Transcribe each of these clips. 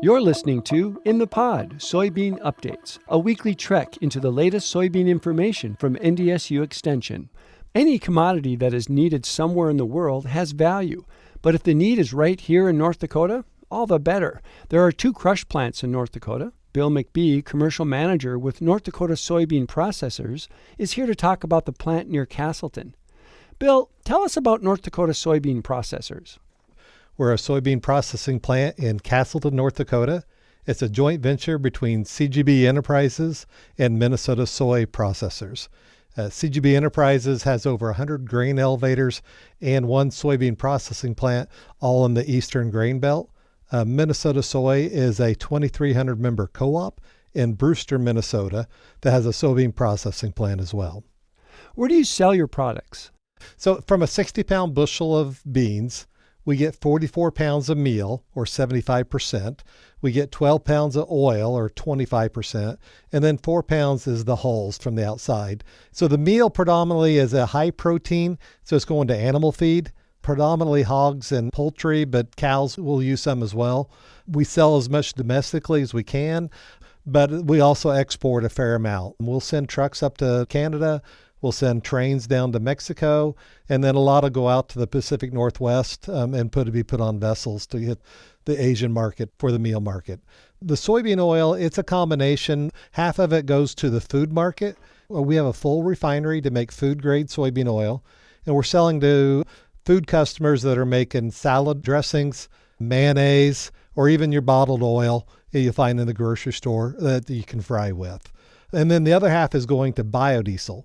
You're listening to In the Pod, Soybean Updates, a weekly trek into the latest soybean information from NDSU Extension. Any commodity that is needed somewhere in the world has value, but if the need is right here in North Dakota, all the better. There are 2 crush plants in North Dakota. Bill McBee, commercial manager with North Dakota Soybean Processors, is here to talk about the plant near Casselton. Bill, tell us about North Dakota Soybean Processors. We're a soybean processing plant in Casselton, North Dakota. It's a joint venture between CGB Enterprises and Minnesota Soy Processors. CGB Enterprises has over 100 grain elevators and 1 soybean processing plant, all in the eastern grain belt. Minnesota Soy is a 2,300 member co-op in Brewster, Minnesota, that has a soybean processing plant as well. Where do you sell your products? So from a 60-pound bushel of beans, we get 44 pounds of meal, or 75%. We get 12 pounds of oil, or 25%. And then 4 pounds is the hulls from the outside. So the meal predominantly is a high protein, so it's going to animal feed, predominantly hogs and poultry, but cows will use some as well. We sell as much domestically as we can, but we also export a fair amount. We'll send trucks up to Canada. We'll send trains down to Mexico, and then a lot will go out to the Pacific Northwest and be put on vessels to hit the Asian market for the meal market. The soybean oil, it's a combination. Half of it goes to the food market. We have a full refinery to make food-grade soybean oil, and we're selling to food customers that are making salad dressings, mayonnaise, or even your bottled oil you find in the grocery store that you can fry with. And then the other half is going to biodiesel.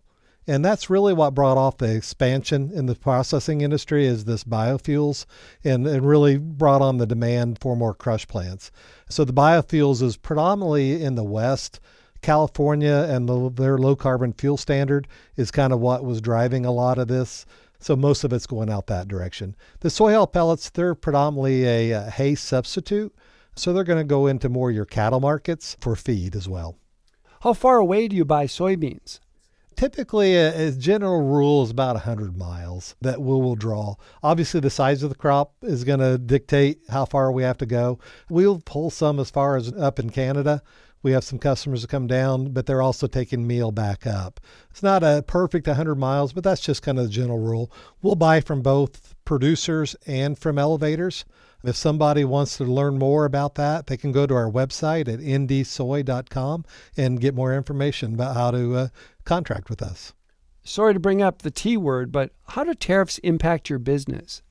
And that's really what brought off the expansion in the processing industry, is this biofuels, and really brought on the demand for more crush plants. So the biofuels is predominantly in the West. California and their low carbon fuel standard is kind of what was driving a lot of this. So most of it's going out that direction. The soy oil pellets, they're predominantly a hay substitute. So they're going to go into more your cattle markets for feed as well. How far away do you buy soybeans? Typically, a general rule is about 100 miles that we'll draw. Obviously, the size of the crop is going to dictate how far we have to go. We'll pull some as far as up in Canada. We have some customers that come down, but they're also taking meal back up. It's not a perfect 100 miles, but that's just kind of the general rule. We'll buy from both producers and from elevators. If somebody wants to learn more about that, they can go to our website at ndsoy.com and get more information about how to contract with us. Sorry to bring up the T word, but how do tariffs impact your business?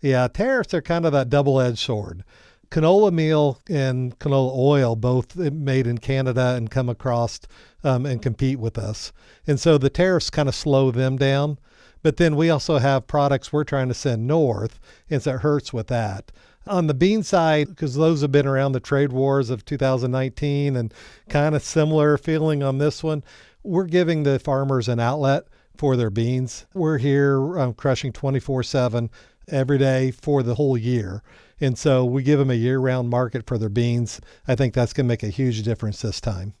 Yeah, tariffs are kind of that double-edged sword. Canola meal and canola oil, both made in Canada and come across and compete with us. And so the tariffs kind of slow them down. But then we also have products we're trying to send north, and so it hurts with that. On the bean side, because those have been around the trade wars of 2019 and kind of similar feeling on this one, we're giving the farmers an outlet for their beans. We're here crushing 24/7 every day for the whole year. And so we give them a year-round market for their beans. I think that's going to make a huge difference this time.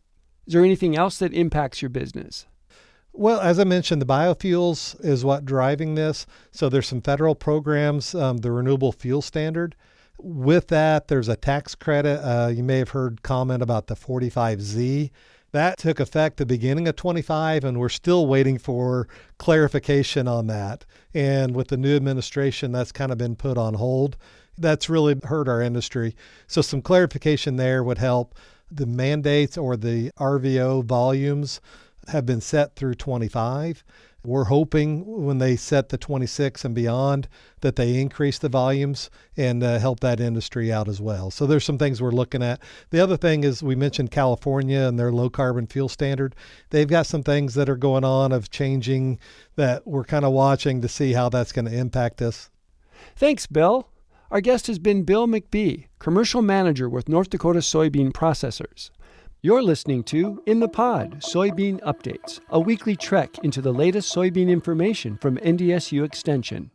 Is there anything else that impacts your business? Well, as I mentioned, the biofuels is what driving this. So there's some federal programs, the Renewable Fuel Standard. With that, there's a tax credit. You may have heard comment about the 45Z. That took effect the beginning of 25, and we're still waiting for clarification on that. And with the new administration, that's kind of been put on hold. That's really hurt our industry. So some clarification there would help. The mandates or the RVO volumes have been set through 25. We're hoping when they set the 26 and beyond that they increase the volumes and help that industry out as well. So there's some things we're looking at. The other thing is we mentioned California and their low carbon fuel standard. They've got some things that are going on of changing that we're kind of watching to see how that's going to impact us. Thanks, Bill. Our guest has been Bill McBee, commercial manager with North Dakota Soybean Processors. You're listening to In the Pod, Soybean Updates, a weekly trek into the latest soybean information from NDSU Extension.